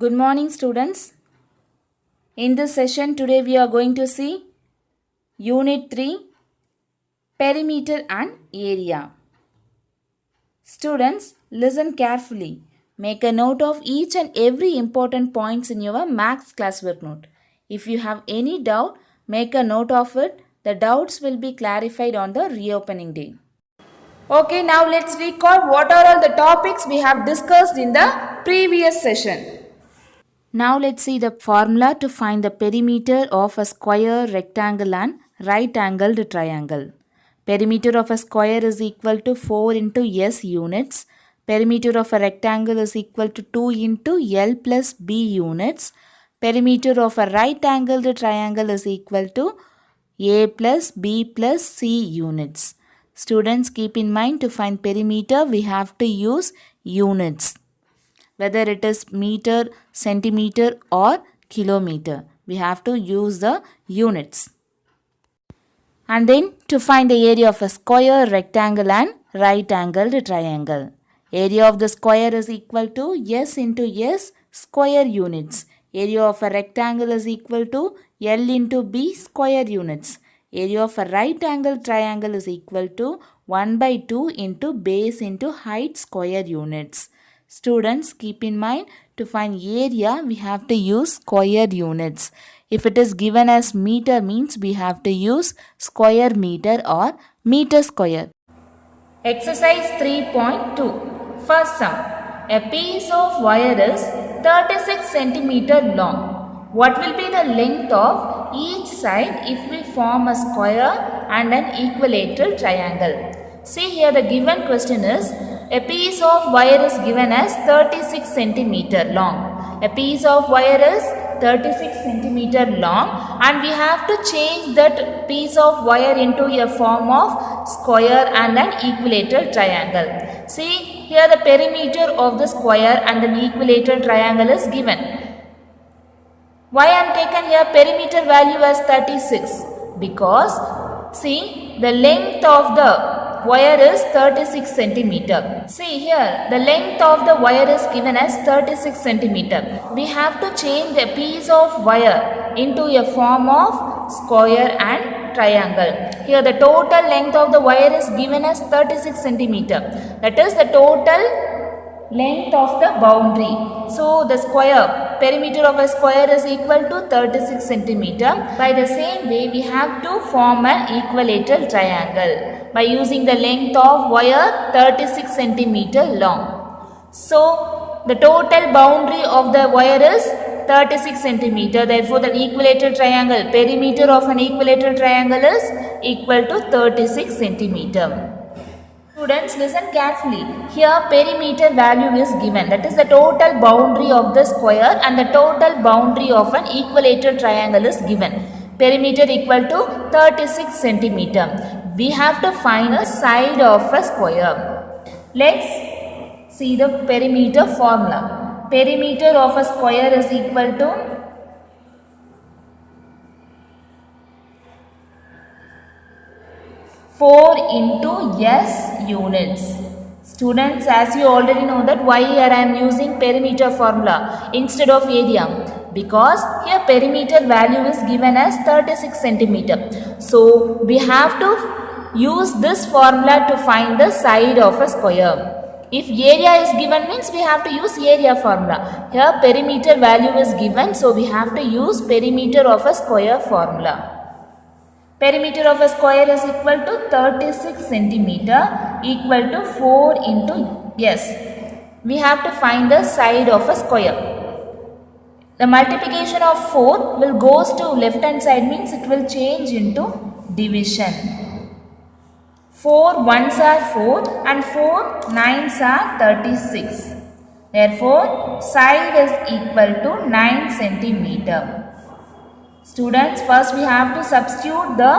Good morning, students. In this session, today we are going to see Unit 3 Perimeter and Area. Students, listen carefully. Make a note of each and every important points in your maths classwork note. If you have any doubt, make a note of it. The doubts will be clarified on the reopening day. Okay, now let's recall what are all the topics we have discussed in the previous session. Now let's see the formula to find the perimeter of a square, rectangle and right angled triangle. Perimeter of a square is equal to 4 into S units. Perimeter of a rectangle is equal to 2 into L plus B units. Perimeter of a right angled triangle is equal to A plus B plus C units. Students, keep in mind to find perimeter we have to use units. Whether it is meter, centimeter or kilometer. We have to use the units. And then to find the area of a square, rectangle and right angled triangle. Area of the square is equal to S into S square units. Area of a rectangle is equal to L into B square units. Area of a right angled triangle is equal to 1 by 2 into base into height square units. Students, keep in mind to find area we have to use square units. If it is given as meter means we have to use square meter or meter square. Exercise 3.2. First sum. A piece of wire is 36 centimeter long. What will be the length of each side if we form a square and an equilateral triangle? See here, the given question is a piece of wire is given as 36 centimeter long. A piece of wire is 36 centimeter long and we have to change that piece of wire into a form of square and an equilateral triangle. See here, the perimeter of the square and an equilateral triangle is given. Why I am taken here perimeter value as 36? Because see, the length of the wire is 36 centimeter. See here, the length of the wire is given as 36 centimeter. We have to change the piece of wire into a form of square and triangle. Here the total length of the wire is given as 36 centimeter. That is the total length of the boundary. So the square, perimeter of a square is equal to 36 centimeter. By the same way, we have to form an equilateral triangle by using the length of wire 36 centimeter long. So the total boundary of the wire is 36 centimeter. Therefore, the equilateral triangle, perimeter of an equilateral triangle is equal to 36 centimeter. Students, listen carefully. Here perimeter value is given. That is the total boundary of the square and the total boundary of an equilateral triangle is given. Perimeter equal to 36 centimeter. We have to find the side of a square. Let's see the perimeter formula. Perimeter of a square is equal to 4 into S units. Students, as you already know that why here I am using perimeter formula instead of area. Because here perimeter value is given as 36 centimeter. So we have to use this formula to find the side of a square. If area is given means we have to use area formula. Here perimeter value is given, so we have to use perimeter of a square formula. Perimeter of a square is equal to 36 centimeter equal to 4 into S. We have to find the side of a square. The multiplication of 4 will goes to left hand side means it will change into division. 4 ones are 4 and 4 nines are 36. Therefore, side is equal to 9 centimeter. Students, first we have to substitute the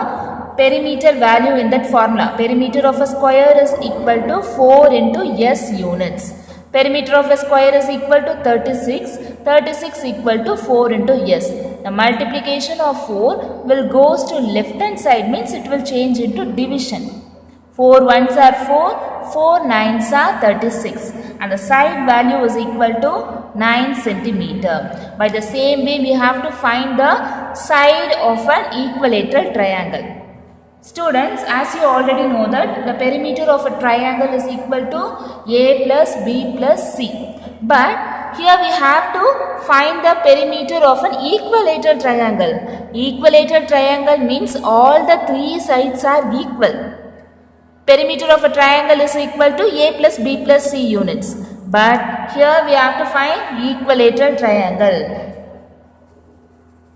perimeter value in that formula. Perimeter of a square is equal to 4 into S units. Perimeter of a square is equal to 36. 36 equal to 4 into S. The multiplication of 4 will goes to left hand side means it will change into division. 4 ones are 4, 4 nines are 36 and the side value is equal to 9 centimeter. By the same way we have to find the side of an equilateral triangle. Students, as you already know that the perimeter of a triangle is equal to A plus B plus C. But here we have to find the perimeter of an equilateral triangle. Equilateral triangle means all the three sides are equal. Perimeter of a triangle is equal to A plus B plus C units. But here we have to find equilateral triangle.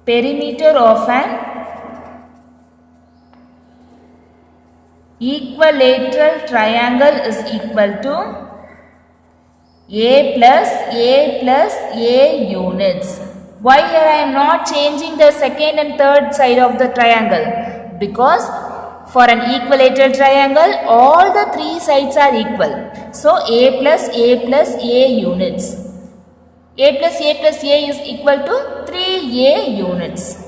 Perimeter of an equilateral triangle is equal to A plus A units. Why here I am not changing the second and third side of the triangle? Because for an equilateral triangle, all the three sides are equal. So, A plus A units. A plus A is equal to 3A units.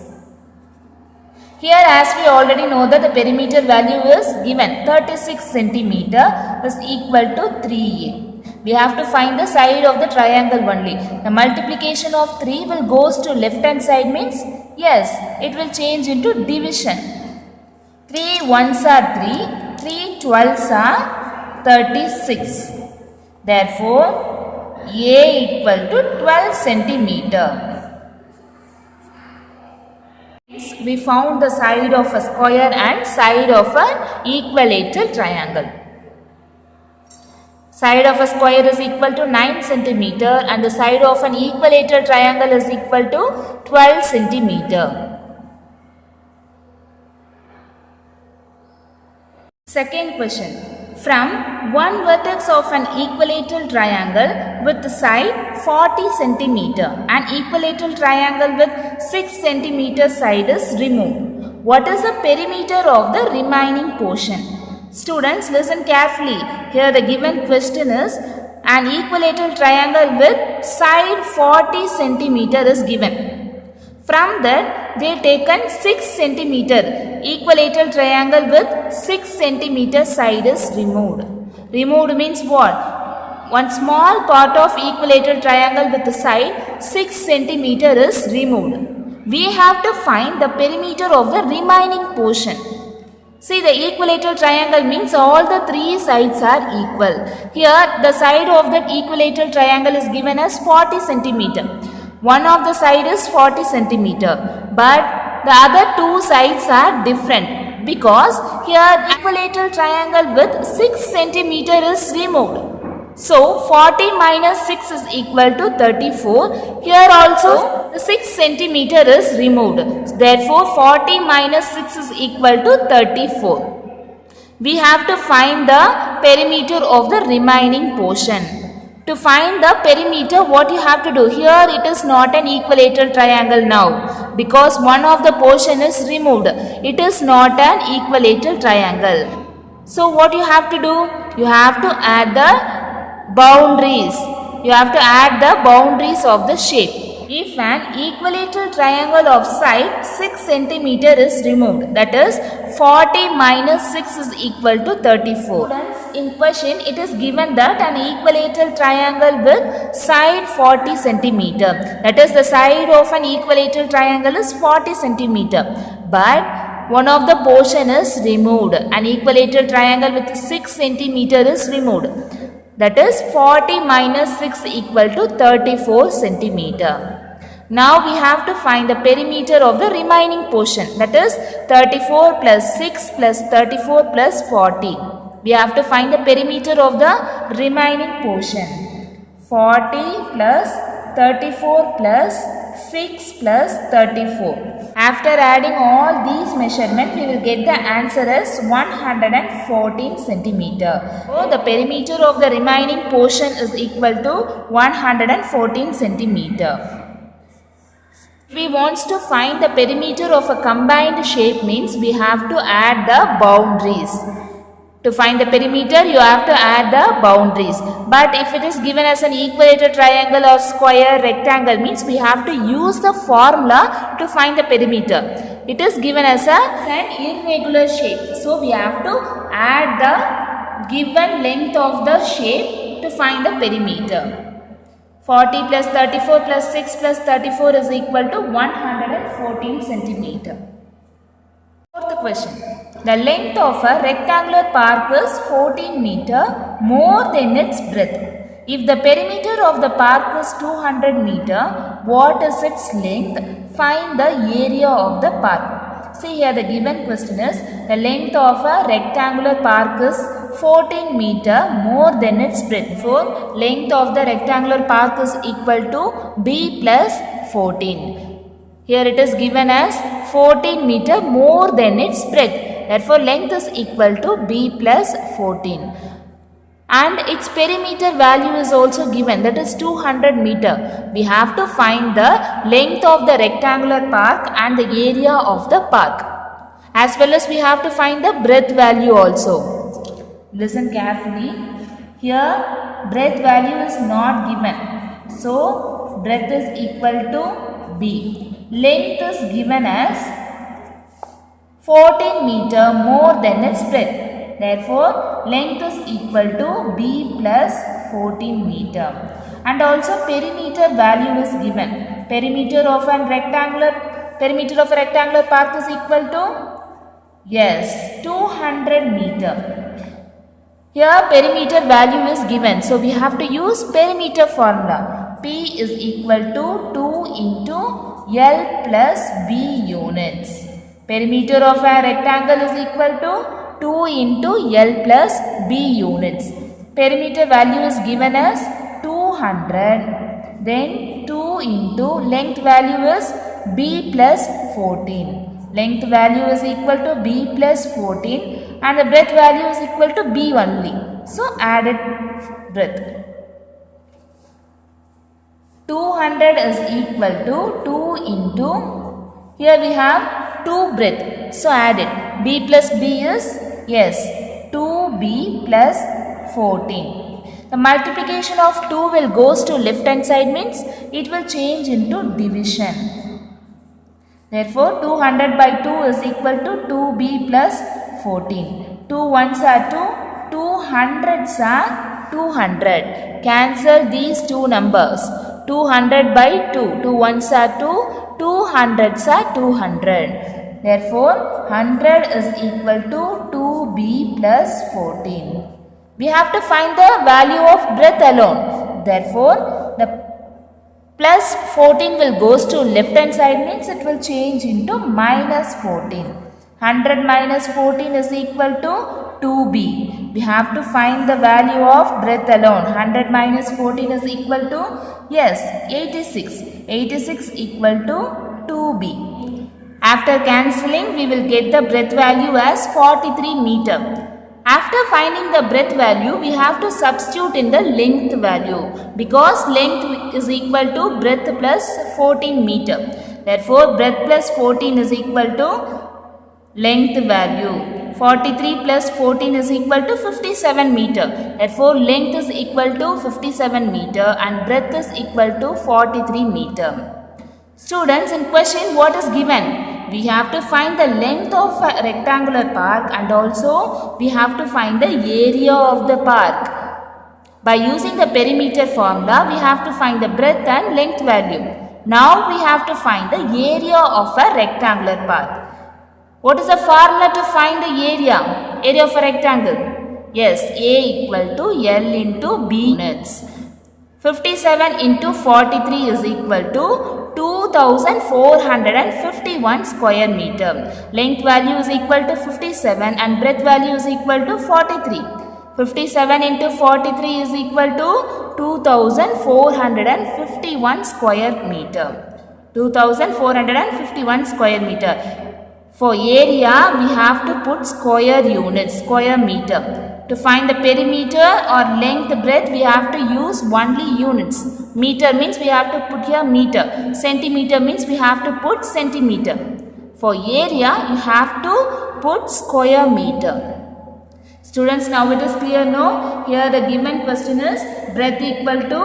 Here as we already know that the perimeter value is given 36 centimeter is equal to 3A. We have to find the side of the triangle only. The multiplication of 3 will goes to left hand side means yes, it will change into division. 3 ones are 3 12s are 36. Therefore, A equal to 12 centimeter. We found the side of a square and side of an equilateral triangle. Side of a square is equal to 9 centimeter and the side of an equilateral triangle is equal to 12 centimeter. Second question. From one vertex of an equilateral triangle with side 40 centimeter and equilateral triangle with 6 centimeter side is removed. What is the perimeter of the remaining portion? Students, listen carefully. Here the given question is an equilateral triangle with side 40 centimeter is given. From that, they taken 6 centimeter equilateral triangle with 6 centimeter side is removed. Removed means what? One small part of equilateral triangle with the side 6 centimeter is removed. We have to find the perimeter of the remaining portion. See, the equilateral triangle means all the three sides are equal. Here, the side of that equilateral triangle is given as 40 centimeter. One of the side is 40 centimeter, but the other two sides are different because here equilateral triangle with 6 centimeter is removed. So 40 minus 6 is equal to 34. Here also the 6 centimeter is removed. Therefore 40 minus 6 is equal to 34. We have to find the perimeter of the remaining portion. To find the perimeter, what you have to do? Here it is not an equilateral triangle now because one of the portion is removed. It is not an equilateral triangle. So what you have to do? You have to add the boundaries. You have to add the boundaries of the shape. If an equilateral triangle of side 6 centimeter is removed, that is 40 minus 6 is equal to 34. In question, it is given that an equilateral triangle with side 40 centimeter, that is the side of an equilateral triangle is 40 centimeter, but one of the portion is removed. An equilateral triangle with 6 centimeter is removed. That is 40 minus 6 equal to 34 centimeter. Now we have to find the perimeter of the remaining portion, that is 34 plus 6 plus 34 plus 40. We have to find the perimeter of the remaining portion. 40 plus 34 plus 6 plus 34. After adding all these measurements, we will get the answer as 114 centimeter. So the perimeter of the remaining portion is equal to 114 centimeter. If we want to find the perimeter of a combined shape means we have to add the boundaries. To find the perimeter, you have to add the boundaries. But if it is given as an equilateral triangle or square, rectangle means we have to use the formula to find the perimeter. It is given as an irregular shape. So we have to add the given length of the shape to find the perimeter. 40 plus 34 plus 6 plus 34 is equal to 114 centimeter. Fourth question. The length of a rectangular park is 14 meter more than its breadth. If the perimeter of the park is 200 meter, what is its length? Find the area of the park. See here the given question is the length of a rectangular park is 14 meter more than its breadth. So length of the rectangular park is equal to b plus 14. Here it is given as 14 meter more than its breadth. Therefore length is equal to b plus 14. And its perimeter value is also given, that is 200 meter. We have to find the length of the rectangular park and the area of the park. As well as we have to find the breadth value also. Listen carefully. Here breadth value is not given. So breadth is equal to b. Length is given as 14 meter more than its breadth. Therefore, length is equal to b plus 14 meter. And also perimeter value is given. Perimeter of a rectangular park is equal to, yes, 200 meter. Here perimeter value is given. So we have to use perimeter formula. P is equal to 2 into L plus B units. Perimeter of a rectangle is equal to 2 into L plus B units. Perimeter value is given as 200. Then 2 into length value is b plus 14. Length value is equal to b plus 14 and the breadth value is equal to b only. So added breadth. 200 is equal to 2 into, here we have 2 breadth. So add it. B plus b is, yes, 2b plus 14. The multiplication of 2 will goes to left hand side means it will change into division. Therefore 200 by 2 is equal to 2b plus 14. 2 ones are 2, 2 hundreds are 200. Cancel these two numbers. 200 by 2, 2 ones are 2, 2 hundreds are 200. Therefore, 100 is equal to 2b plus 14. We have to find the value of breadth alone. Therefore, the plus 14 will goes to left hand side means it will change into minus 14. 100 minus 14 is equal to 2b. We have to find the value of breadth alone. 100 minus 14 is equal to, yes, 86. 86 equal to 2b. After cancelling, we will get the breadth value as 43 meter. After finding the breadth value, we have to substitute in the length value because length is equal to breadth plus 14 meter. Therefore, breadth plus 14 is equal to length value. 43 plus 14 is equal to 57 meter. Therefore, length is equal to 57 meter and breadth is equal to 43 meter. Students, in question what is given? We have to find the length of a rectangular park and also we have to find the area of the park. By using the perimeter formula, we have to find the breadth and length value. Now we have to find the area of a rectangular park. What is the formula to find the area? Area of a rectangle. Yes, A equal to L into B units. 57 into 43 is equal to 2451 square meter. Length value is equal to 57 and breadth value is equal to 43. 57 into 43 is equal to 2451 square meter. 2451 square meter. For area, we have to put square units, square meter. To find the perimeter or length, breadth, we have to use only units. Meter means we have to put here meter. Centimeter means we have to put centimeter. For area, you have to put square meter. Students, now it is clear, no? Here the given question is breadth equal to,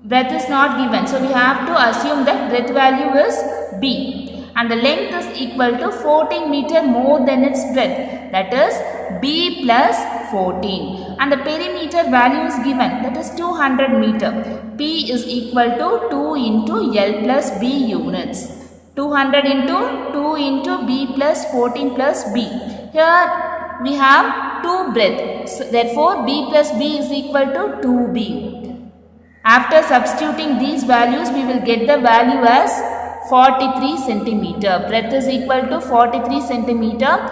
breadth is not given. So we have to assume that breadth value is B. and the length is equal to 14 meter more than its breadth, that is b plus 14, and the perimeter value is given, that is 200 meter. P is equal to 2 into L plus B units. 200 into 2 into b plus 14 plus b. Here we have 2 breadth, so therefore b plus b is equal to 2b. After substituting these values, we will get the value as 43 centimeter. Breadth is equal to 43 centimeter,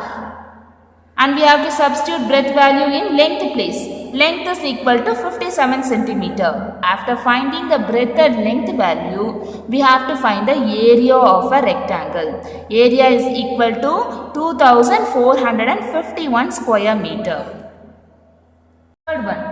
and we have to substitute breadth value in length place. Length is equal to 57 centimeter. After finding the breadth and length value, we have to find the area of a rectangle. Area is equal to 2451 square meter. Third one.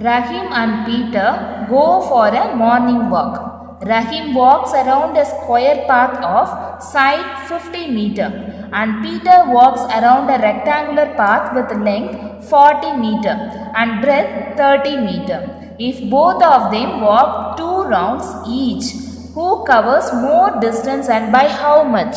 Rahim and Peter go for a morning walk. Rahim walks around a square path of side 50 meter and Peter walks around a rectangular path with length 40 meter and breadth 30 meter. If both of them walk 2 rounds each, who covers more distance and by how much?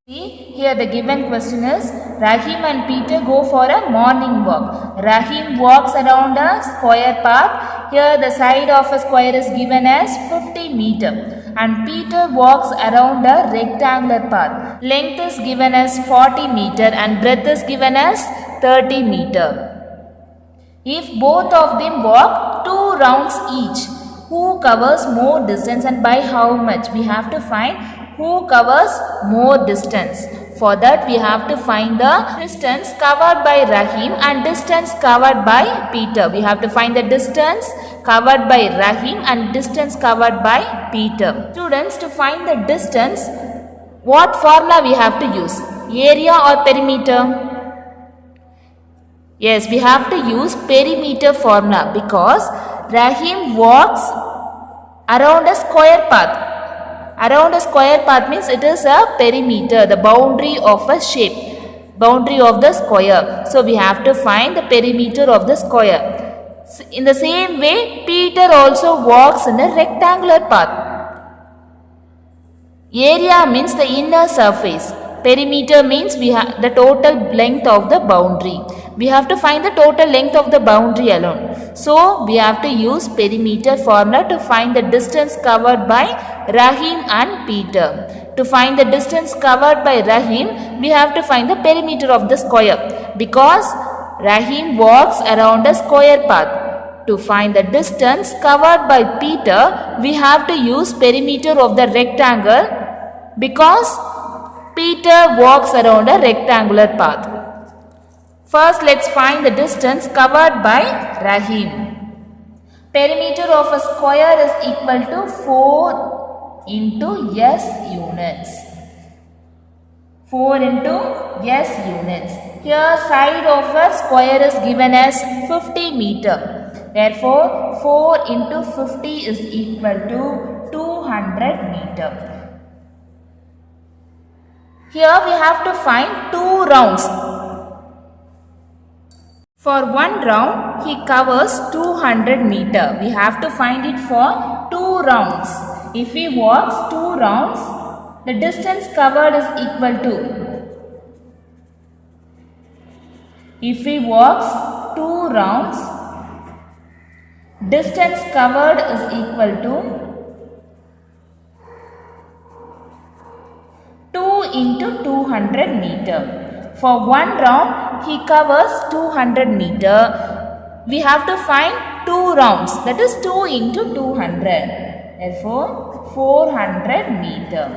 See, here the given question is Rahim and Peter go for a morning walk. Rahim walks around a square path. Here the side of a square is given as 50 meter and Peter walks around a rectangular path. Length is given as 40 meter and breadth is given as 30 meter. If both of them walk 2 rounds each, who covers more distance and by how much? We have to find who covers more distance. For that we have to find the distance covered by Rahim and distance covered by Peter. We have to find the distance covered by Rahim and distance covered by Peter. Students, to find the distance, what formula we have to use? Area or perimeter? Yes, we have to use perimeter formula because Rahim walks around a square path. Around a square path means it is a perimeter, the boundary of a shape, boundary of the square. So we have to find the perimeter of the square. In the same way, Peter also walks in a rectangular path. Area means the inner surface. Perimeter means we have the total length of the boundary. We have to find the total length of the boundary alone. So we have to use perimeter formula to find the distance covered by Rahim and Peter. To find the distance covered by Rahim, we have to find the perimeter of the square because Rahim walks around a square path. To find the distance covered by Peter, we have to use perimeter of the rectangle because Peter walks around a rectangular path. First, let's find the distance covered by Rahim. Perimeter of a square is equal to 4 into S units. 4 into S units. Here, side of a square is given as 50 meter. Therefore, 4 into 50 is equal to 200 meter. Here we have to find 2 rounds. For 1 round, he covers 200 meter. We have to find it for 2 rounds. If he walks 2 rounds, the distance covered is equal to. If he walks 2 rounds, distance covered is equal to 2 into 200 meter. For 1 round, he covers 200 meter. We have to find 2 rounds, that is 2 into 200. Therefore, 400 meter.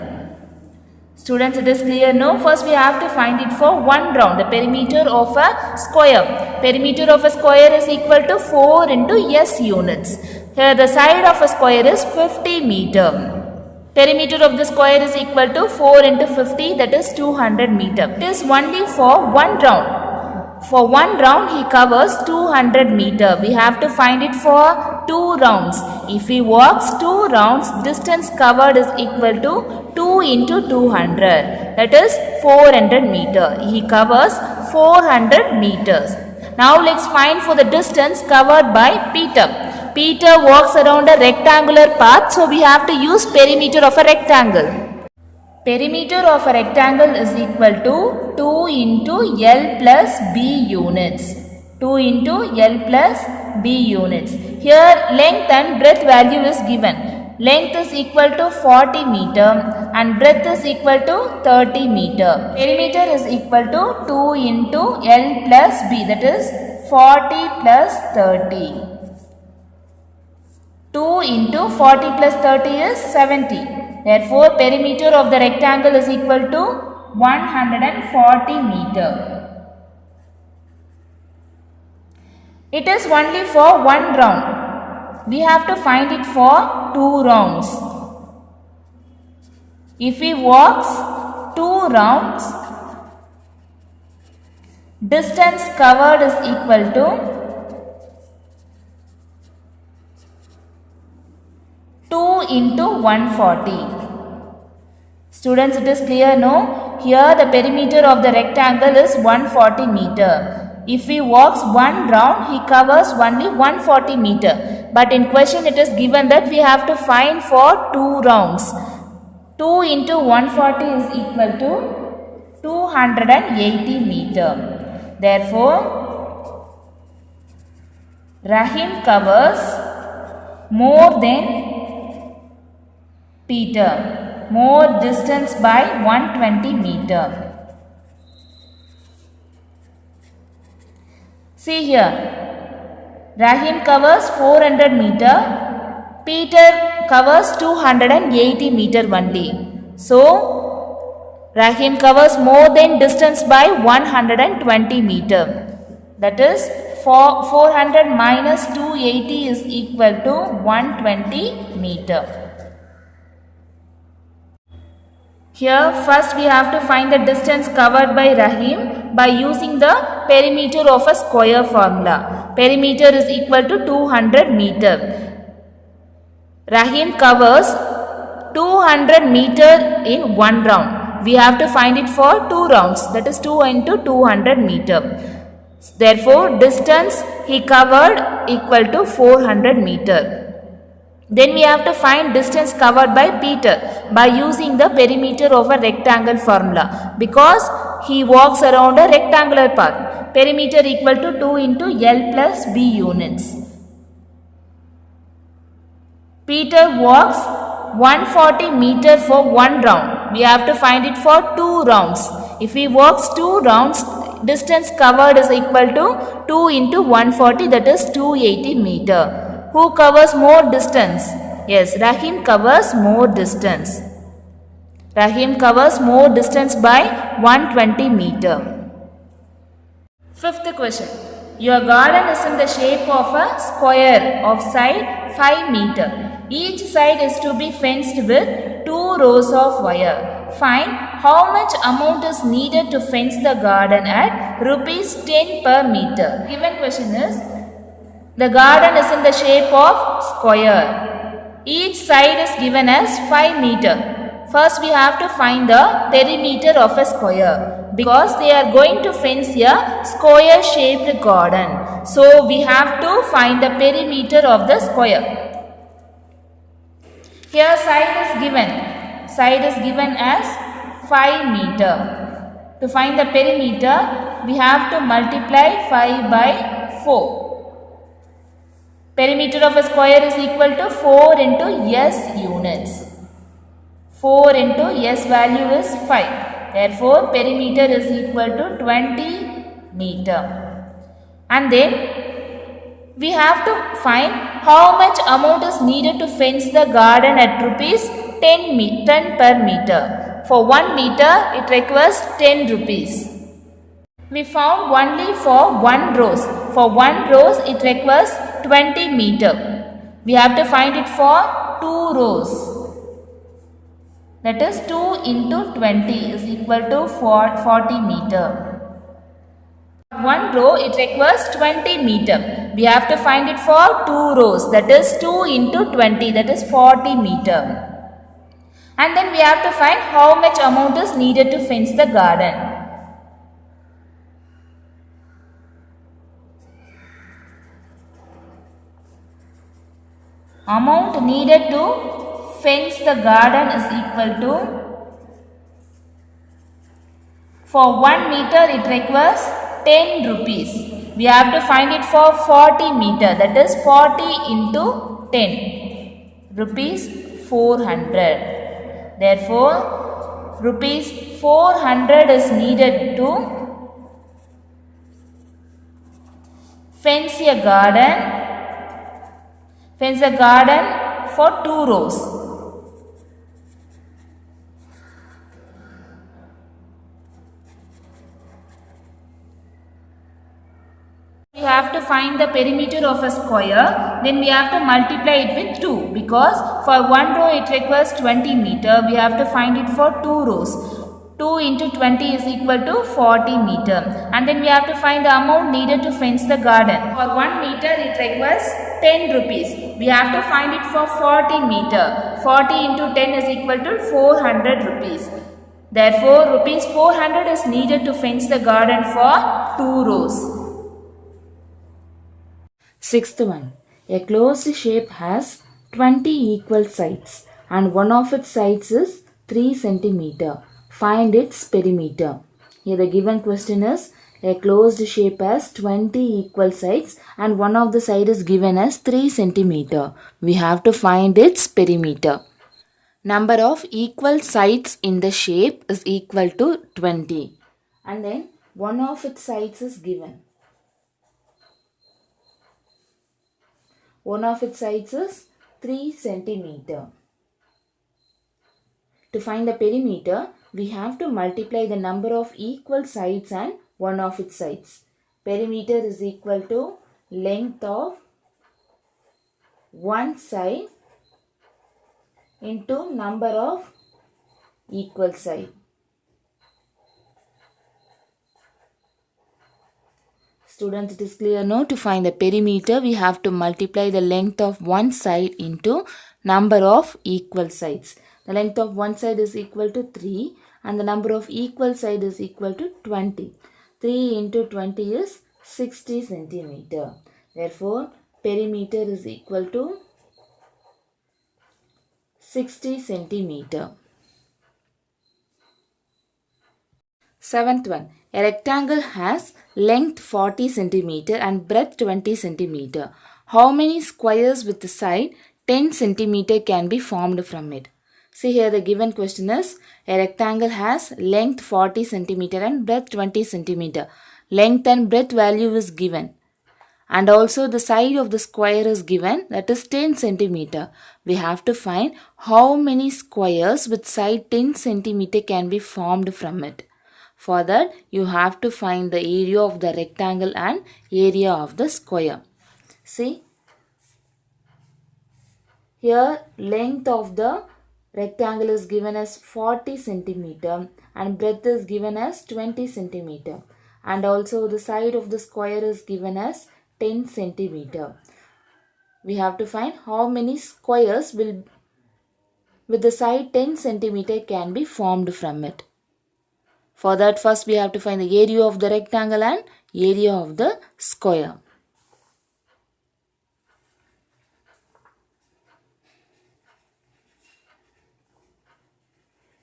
Students, it is clear now. First, we have to find it for 1 round, the perimeter of a square. Perimeter of a square is equal to 4 into S units. Here, the side of a square is 50 meter. Perimeter of the square is equal to 4 into 50, that is 200 meter. It is only for 1 round. For 1 round, he covers 200 meter. We have to find it for 2 rounds. If he walks 2 rounds, distance covered is equal to 2 into 200. That is 400 meter. He covers 400 meters. Now let's find for the distance covered by Peter. Peter walks around a rectangular path, so we have to use perimeter of a rectangle. Perimeter of a rectangle is equal to 2 into L plus B units. 2 into L plus B units. Here length and breadth value is given. Length is equal to 40 meter and breadth is equal to 30 meter. Perimeter is equal to 2 into L plus B, that is 40 plus 30. 2 into 40 plus 30 is 70. Therefore, perimeter of the rectangle is equal to 140 meter. It is only for one round. We have to find it for 2 rounds. If we walks 2 rounds, distance covered is equal to 2 into 140. Students, it is clear, no? Here the perimeter of the rectangle is 140 meter. If he walks one round, he covers only 140 meter. But in question it is given that we have to find for 2 rounds. 2 into 140 is equal to 280 meter. Therefore, Rahim covers more than Peter, more distance by 120 meter. See here, Rahim covers 400 meter, Peter covers 280 meter only. So, Rahim covers more than distance by 120 meter. That is 400 minus 280 is equal to 120 meter. Here first we have to find the distance covered by Rahim by using the perimeter of a square formula. Perimeter is equal to 200 meter. Rahim covers 200 meter in one round. We have to find it for 2 rounds, that is 2 into 200 meter. Therefore, distance he covered equal to 400 meter. Then we have to find distance covered by Peter by using the perimeter of a rectangle formula, because he walks around a rectangular path. Perimeter equal to 2 into L plus B units. Peter walks 140 meter for one round. We have to find it for 2 rounds. If he walks 2 rounds, distance covered is equal to 2 into 140, that is 280 meter. Who covers more distance? Yes, Rahim covers more distance. Rahim covers more distance by 120 meter. Fifth question. Your garden is in the shape of a square of side 5 meter. Each side is to be fenced with 2 rows of wire. Find how much amount is needed to fence the garden at rupees 10 per meter. Given question is, the garden is in the shape of square. Each side is given as 5 meter. First we have to find the perimeter of a square, because they are going to fence a square shaped garden. So we have to find the perimeter of the square. Here side is given. Side is given as 5 meter. To find the perimeter, we have to multiply 5 by 4. Perimeter of a square is equal to 4 into S units. 4 into S value is 5. Therefore, perimeter is equal to 20 meter. And then, we have to find how much amount is needed to fence the garden at rupees 10 per meter. For 1 meter, it requires 10 rupees. We found only for 1 rows. For 1 rows, it requires 20 meter. We have to find it for 2 rows. That is 2 into 20 is equal to 40 meter. 1 row, it requires 20 meter. We have to find it for 2 rows. That is 2 into 20, that is 40 meter. And then we have to find how much amount is needed to fence the garden. Amount needed to fence the garden is equal to For 1 meter it requires 10 rupees. We have to find it for 40 meter, that is 40 into 10, rupees 400. Therefore, rupees 400 is needed to fence a garden for 2 rows. We have to find the perimeter of a square, then we have to multiply it with 2, because for 1 row it requires 20 meter, we have to find it for 2 rows. 2 into 20 is equal to 40 meter, and then we have to find the amount needed to fence the garden. For 1 meter it requires 10 rupees. We have to find it for 40 meter. 40 into 10 is equal to 400 rupees. Therefore, rupees 400 is needed to fence the garden for 2 rows. Sixth one. A closed shape has 20 equal sides and one of its sides is 3 centimeter. Find its perimeter. Here the given question is a closed shape has 20 equal sides and one of the side is given as 3 centimeter. We have to find its perimeter. Number of equal sides in the shape is equal to 20 and then one of its sides is given. One of its sides is 3 centimeter. To find the perimeter, we have to multiply the number of equal sides and one of its sides. Perimeter is equal to length of one side into number of equal side. Students, it is clear now. To find the perimeter, we have to multiply the length of one side into number of equal sides. The length of one side is equal to 3 and the number of equal side is equal to 20. 3 into 20 is 60 centimeter. Therefore, perimeter is equal to 60 centimeter. Seventh one. A rectangle has length 40 centimeter and breadth 20 centimeter. How many squares with the side 10 centimeter can be formed from it? See here the given question is a rectangle has length 40 centimeter and breadth 20 centimeter. Length and breadth value is given. And also the side of the square is given, that is 10 centimeter. We have to find how many squares with side 10 centimeter can be formed from it. For that, you have to find the area of the rectangle and area of the square. See, here length of the rectangle is given as 40 centimeter and breadth is given as 20 centimeter. And also the side of the square is given as 10 centimeter. We have to find how many squares will with the side 10 centimeter can be formed from it. For that, first we have to find the area of the rectangle and area of the square.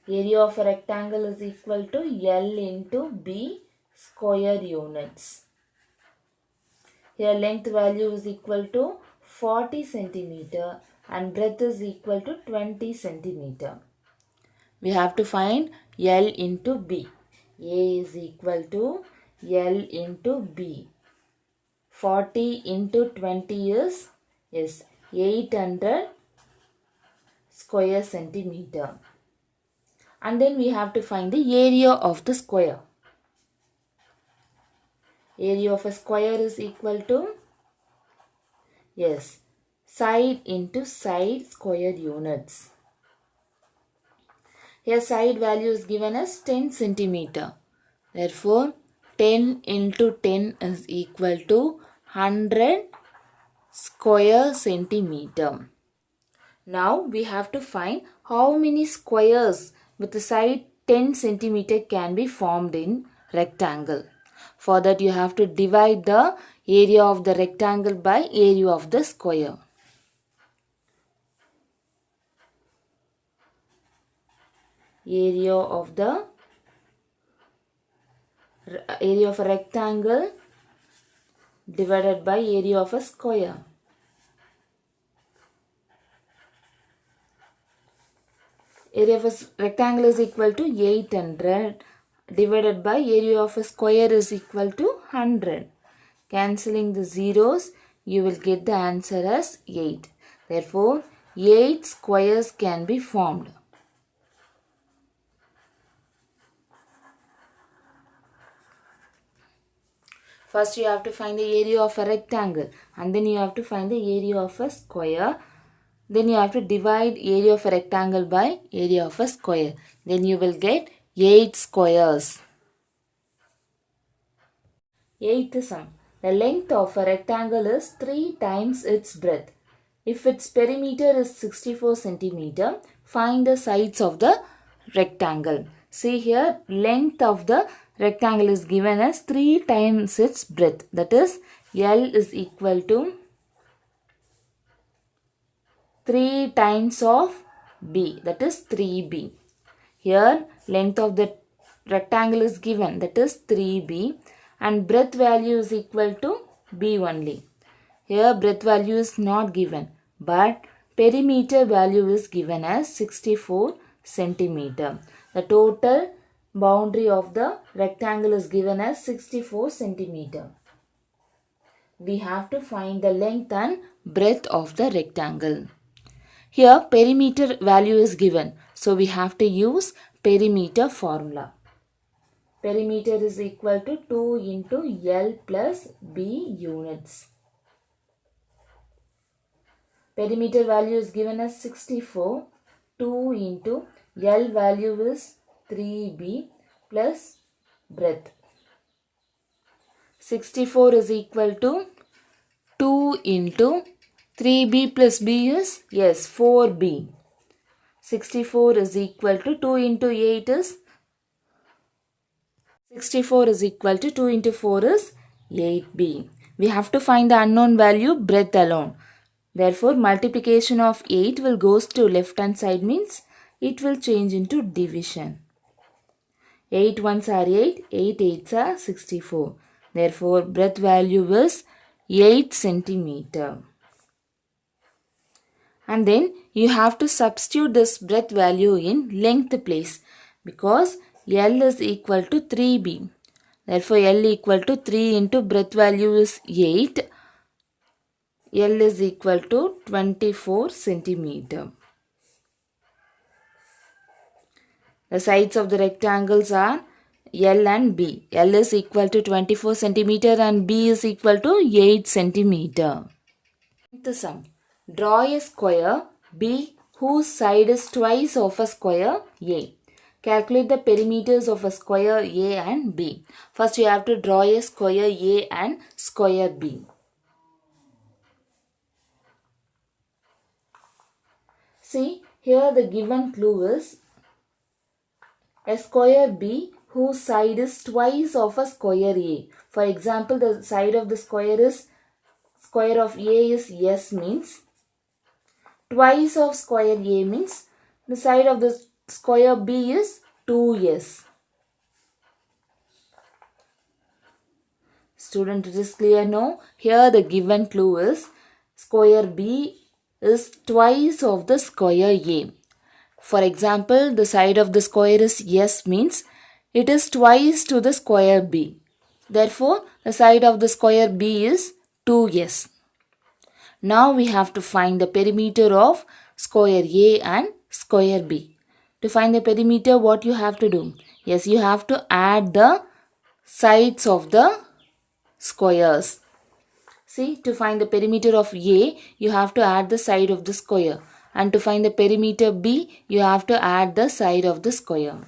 Area of a rectangle is equal to L into B square units. Here length value is equal to 40 centimeter and breadth is equal to 20 centimeter. We have to find L into B. A is equal to L into B. 40 into 20 is 800 square centimeter. And then we have to find the area of the square. Area of a square is equal to side into side square units. Here side value is given as 10 centimeter. Therefore, 10 into 10 is equal to 100 square centimeter. Now we have to find how many squares with the side 10 centimeter can be formed in rectangle. For that you have to divide the area of the rectangle by area of the square. Area of the area of a rectangle divided by area of a square. Area of a rectangle is equal to 800 divided by area of a square is equal to 100. Cancelling the zeros, you will get the answer as 8. Therefore, 8 squares can be formed. First you have to find the area of a rectangle and then you have to find the area of a square. Then you have to divide area of a rectangle by area of a square. Then you will get 8 squares. Eighth sum. The length of a rectangle is 3 times its breadth. If its perimeter is 64 centimeter, find the sides of the rectangle. See here, length of the rectangle is given as 3 times its breadth. That is, L is equal to 3 times of B. That is 3B. Here, length of the rectangle is given. That is 3B. And breadth value is equal to B only. Here, breadth value is not given. But perimeter value is given as 64 centimeter. The total boundary of the rectangle is given as 64 centimeter. We have to find the length and breadth of the rectangle. Here perimeter value is given. So we have to use perimeter formula. Perimeter is equal to 2 into L plus B units. Perimeter value is given as 64. 2 into L value is 3B plus breadth. 64 is equal to 2 into 3B plus B is, yes, 4B. 64 is equal to 2 into 8 is 64 is equal to 2 into 4 is 8B. We have to find the unknown value breadth alone. Therefore, multiplication of 8 will goes to left hand side means it will change into division. 8 ones are 8, 8 eights are 64. Therefore, breadth value is 8 centimeter. And then you have to substitute this breadth value in length place because L is equal to 3B. Therefore, L equal to 3 into breadth value is 8. L is equal to 24 centimeter. The sides of the rectangles are L and B. L is equal to 24 centimeter and B is equal to 8 centimeter. The sum. Draw a square B whose side is twice of a square A. Calculate the perimeters of a square A and B. First you have to draw a square A and square B. See, here the given clue is a square B whose side is twice of a square A. For example, the side of the square of A is S means twice of square A means the side of the square B is 2S. Student, it is clear now? Here the given clue is square B is twice of the square A. For example, the side of the square is S means it is twice to the square B. Therefore, the side of the square B is 2S. Now we have to find the perimeter of square A and square B. To find the perimeter, what you have to do? Yes, you have to add the sides of the squares. See, to find the perimeter of A, you have to add the side of the square. And to find the perimeter B, you have to add the side of the square.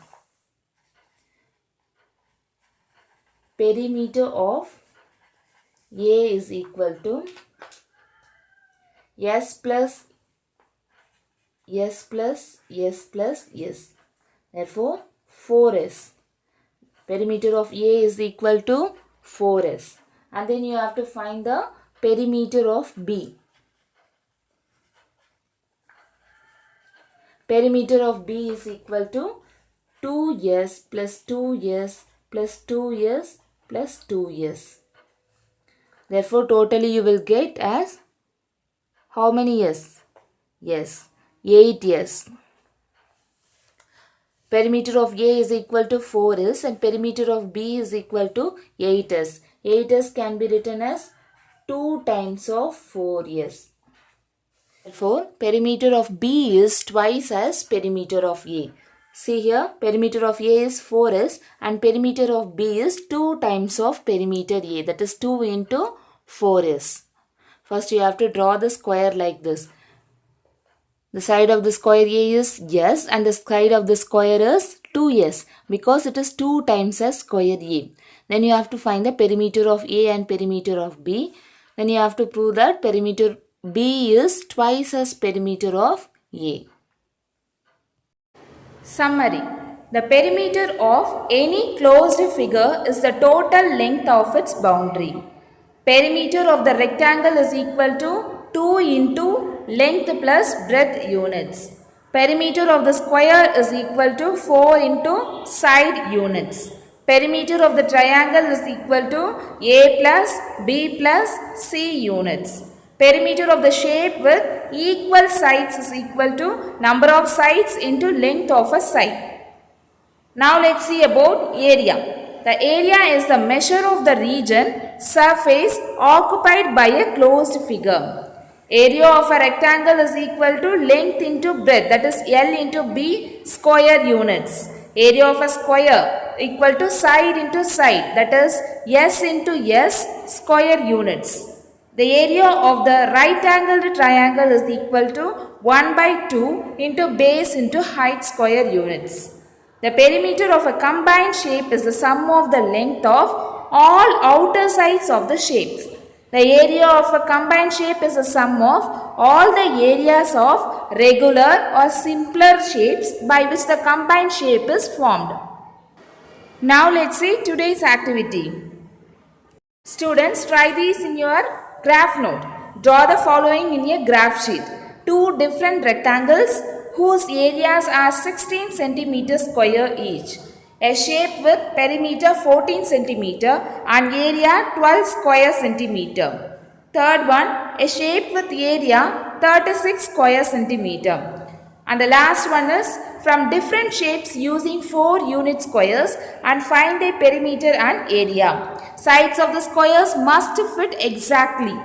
Perimeter of A is equal to S plus S plus S plus S. Therefore, 4S. Perimeter of A is equal to 4S. And then you have to find the perimeter of B. Perimeter of B is equal to 2S plus 2S plus 2s plus 2s. Therefore, totally you will get as how many s? Yes, 8s. Perimeter of A is equal to 4s and perimeter of B is equal to 8s. 8s can be written as 2 times of 4s. Therefore, perimeter of B is twice as perimeter of A. See here, perimeter of A is 4s and perimeter of B is 2 times of perimeter A. That is 2 into 4s. First you have to draw the square like this. The side of the square A is s and the side of the square is 2s because it is 2 times as square A. Then you have to find the perimeter of A and perimeter of B. Then you have to prove that perimeter B is twice as perimeter of A. Summary. The perimeter of any closed figure is the total length of its boundary. Perimeter of the rectangle is equal to 2 into length plus breadth units. Perimeter of the square is equal to 4 into side units. Perimeter of the triangle is equal to A plus B plus C units. Perimeter of the shape with equal sides is equal to number of sides into length of a side. Now let's see about area. The area is the measure of the region, surface occupied by a closed figure. Area of a rectangle is equal to length into breadth, that is L into B square units. Area of a square equal to side into side, that is S into S square units. The area of the right angled triangle is equal to 1 by 2 into base into height square units. The perimeter of a combined shape is the sum of the length of all outer sides of the shapes. The area of a combined shape is the sum of all the areas of regular or simpler shapes by which the combined shape is formed. Now let's see today's activity. Students, try these in your graph note. Draw the following in a graph sheet. Two different rectangles whose areas are 16 cm square each. A shape with perimeter 14 cm and area 12 square centimeter. Third one, a shape with area 36 square centimeter. And the last one is from different shapes using 4 unit squares and find their perimeter and area. Sides of the squares must fit exactly.